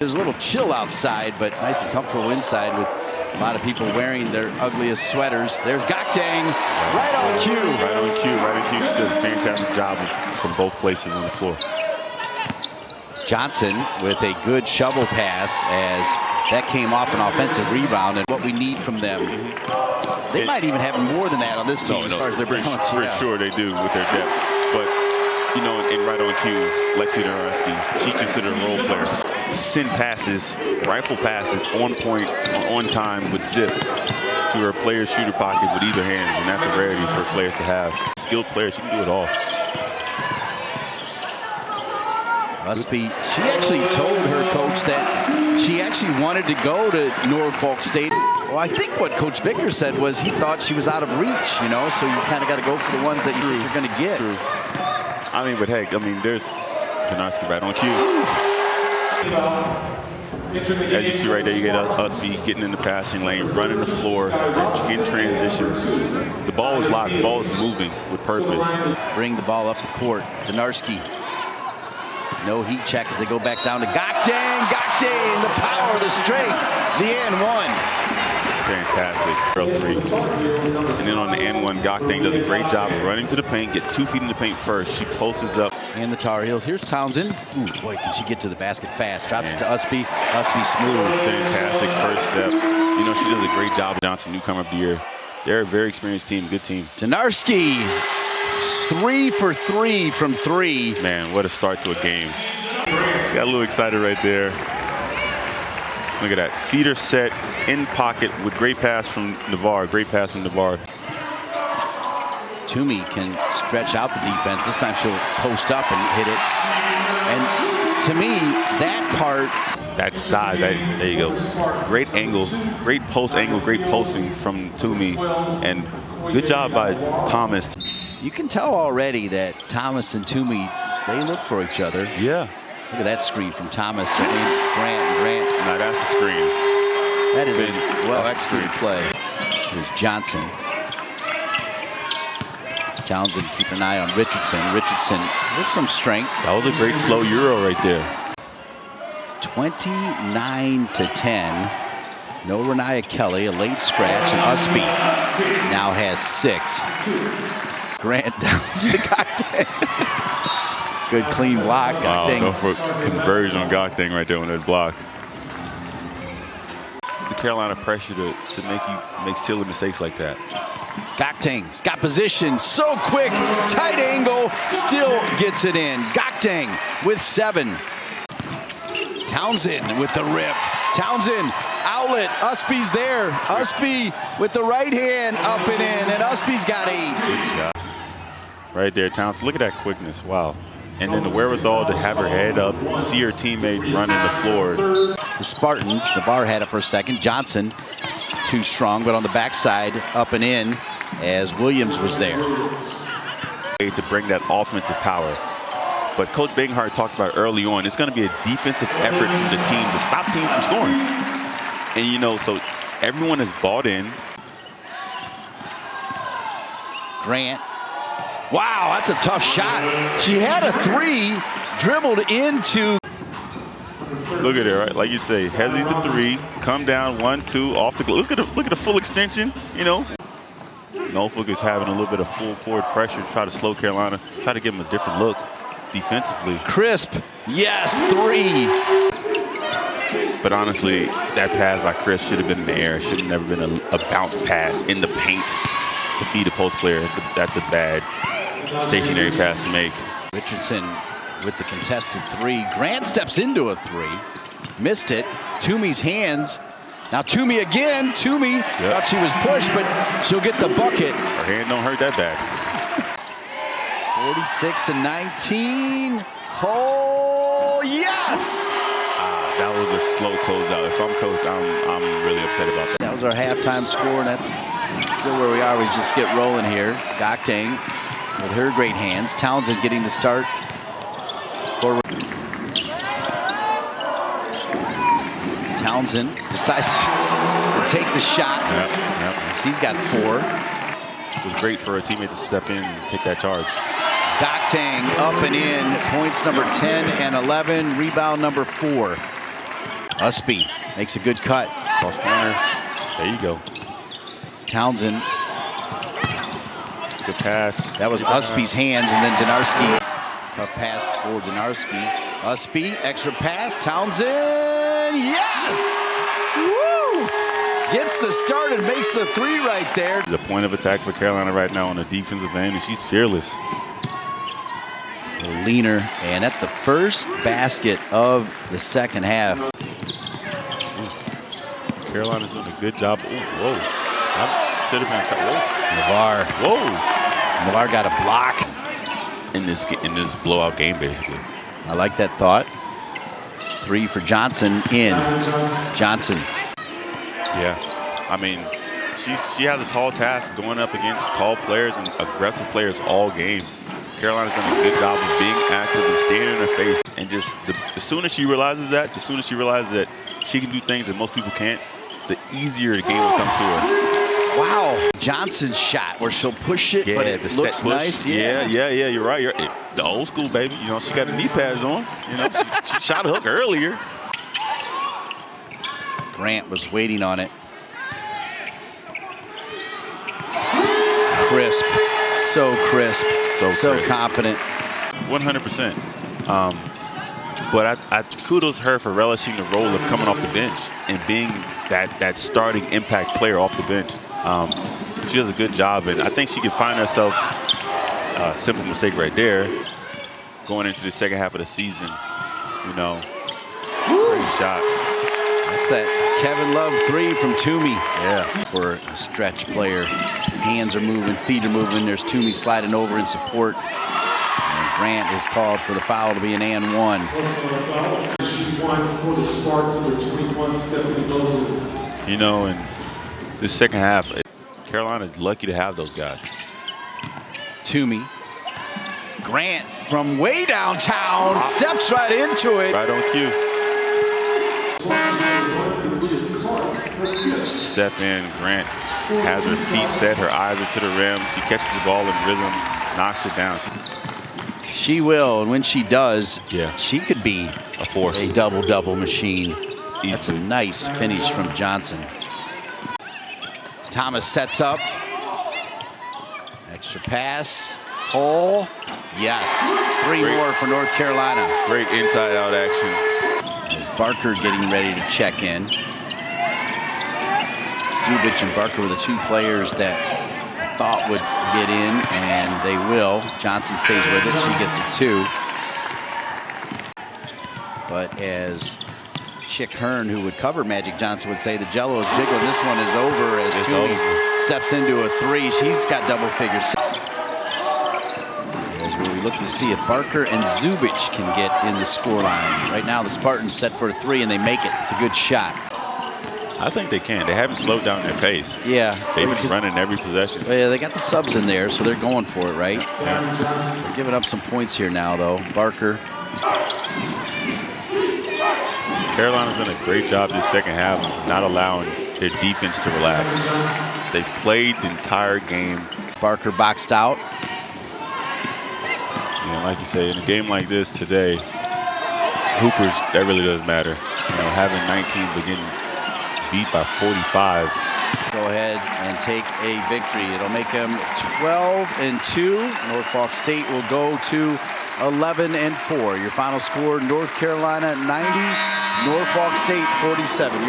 There's a little chill outside, but nice and comfortable inside with a lot of people wearing their ugliest sweaters. There's Gakdeng, right on cue. Right on cue, right on cue. She did a fantastic job from both places on the floor. Johnson with a good shovel pass as that came off an offensive rebound, and what we need from them. They might even have more than that on this team as far as their balance. For sure they do with their depth. But, you know, and right on cue, Lexi Donarski, she considered a role player. Send passes, rifle passes, on point, on time with zip to her player's shooter pocket with either hand, and that's a rarity for players to have. Skilled players, she can do it all. Ustby, she actually told her coach that she actually wanted to go to Norfolk State. Well, I think what Coach Vickers said was he thought she was out of reach, you know, so you kind of got to go for the ones that you're going to get. True. I mean, but heck, I mean, there's Donarski right on cue. As you see right there, you get Ustby getting in the passing lane, running the floor, in transition. The ball is locked. The ball is moving with purpose. Bring the ball up the court. Donarski. No heat check as they go back down to Gakdeng. Gakdeng, the power, the strength, the and one. Fantastic. Girl three. And then on the and one, Gakdeng does a great job of running to the paint, get 2 feet in the paint first. She posts up. And the Tar Heels. Here's Townsend. Ooh, boy, can she get to the basket fast. Drops it to Ustby. Ustby smooth. Fantastic first step. You know, she does a great job. Johnson, newcomer of the year. They're a very experienced team, good team. Donarski. 3 for 3 from 3. Man, what a start to a game. She got a little excited right there. Look at that. Feeder set in pocket with great pass from Navarre. Great pass from Navarre. Toomey can stretch out the defense. This time she'll post up and hit it. And to me, that part. That side, there you go. Great angle, great post angle, great posting from Toomey. And good job by Thomas. You can tell already that Thomas and Toomey, they look for each other. Yeah. Look at that screen from Thomas. Grant. Now that's a screen. That is a well-executed play. Here's Johnson. Townsend keeping an eye on Richardson. Richardson with some strength. That was a great slow Euro right there. 29-10. No Renaya Kelly, a late scratch, and Ustby now has 6. Grant down to Gakdeng. Good clean block. Wow, Norfolk conversion on Gakdeng right there on that block. The Carolina pressure to make you make silly mistakes like that. Gakdeng's got position, so quick, tight angle, still gets it in. Gakdeng with 7. Townsend with the rip. Townsend, outlet, Ustby's there. Ustby with the right hand, up and in, and Ustby's got 8. Good job. Right there, Townsend. Look at that quickness. Wow. And then the wherewithal to have her head up, see her teammate running the floor. The Spartans, Navarre had it for a second. Johnson, too strong, but on the backside, up and in, as Williams was there. To bring that offensive power. But Coach Banghart talked about early on, it's going to be a defensive effort from the team to stop teams from scoring. And, you know, so everyone is bought in. Grant. Wow, that's a tough shot. She had a 3, dribbled into. Look at her, right? Like you say, hesitate the 3, come down 1, 2, off the. Look at the full extension. You know, Norfolk is having a little bit of full court pressure to try to slow Carolina, try to give them a different look defensively. Crisp, yes, 3. But honestly, that pass by Chris should have been in the air. Should have never been a bounce pass in the paint to feed a post player. That's a bad stationary pass to make. Richardson with the contested 3. Grant steps into a 3. Missed it. Toomey's hands. Now Toomey again. Toomey thought she was pushed, but she'll get the bucket. Her hand don't hurt that bad. 46-19. Oh, yes! That was a slow closeout. If I'm coach, I'm really upset about that. That was our halftime score, and that's still where we are. We just get rolling here. Gakdeng with her great hands. Townsend getting the start. Townsend decides to take the shot. Yep. She's got 4. It was great for a teammate to step in and take that charge. Gakdeng up and in. Points number 10 and 11. Rebound number 4. Ustby makes a good cut. Cross corner. There you go. Townsend. Good pass. That was Ustby's hands, and then Donarski. Tough pass for Donarski. Ustby, extra pass. Townsend, yes! Woo! Gets the start and makes the three right there. The point of attack for Carolina right now on the defensive end, and she's fearless. Leaner, and that's the first basket of the second half. Carolina's doing a good job. Ooh, whoa. Should have been. Navarre. Whoa. Navarre got a block. In this blowout game, basically. I like that thought. Three for Johnson in. Johnson. Yeah. I mean, she has a tall task going up against tall players and aggressive players all game. Carolina's done a good job of being active and staying in her face. And just the sooner she realizes that, she can do things that most people can't, the easier the game will come to her. Wow. Johnson's shot where she'll push it, but it looks nice. Yeah, you're right. The old school, baby. You know, she got the knee pads on. You know, she shot a hook earlier. Grant was waiting on it. Crisp. So crisp. So confident. 100%. But I kudos her for relishing the role of coming off the bench and being that starting impact player off the bench. She does a good job, and I think she can find herself a simple mistake right there going into the second half of the season. You know, great shot. That's that Kevin Love three from Toomey. Yeah. For a stretch player. Hands are moving, feet are moving. There's Toomey sliding over in support. And Grant is called for the foul to be an and one. You know, in this second half, Carolina's lucky to have those guys. Toomey. Grant from way downtown steps right into it. Right on cue. Step in. Grant has her feet set. Her eyes are to the rim. She catches the ball in rhythm, knocks it down. She will, and when she does, she could be a force, a double-double machine. Easy. That's a nice finish from Johnson. Thomas sets up. Extra pass. Hole. Yes. Three more for North Carolina. Great inside-out action. As Barker getting ready to check in. Zubich and Barker were the two players that I thought would get in, and they will. Johnson stays with it. She gets a two. But as Chick Hearn, who would cover Magic Johnson, would say, the jello is jiggling. This one is over as Toomey steps into a three. She's got double figures. As we're looking to see if Barker and Zubich can get in the scoreline. Right now, the Spartans set for a three, and they make it. It's a good shot. I think they can. They haven't slowed down their pace. Yeah. They've been running every possession. Yeah, they got the subs in there, so they're going for it, right? They're giving up some points here now, though. Barker. Carolina's done a great job this second half of not allowing their defense to relax. They've played the entire game. Barker boxed out. You know, like you say, in a game like this today, hoopers, that really doesn't matter. You know, having 19 begin beat by 45. Go ahead and take a victory. It'll make them 12-2. Norfolk State will go to 11-4. Your final score, North Carolina 90, Norfolk State 47.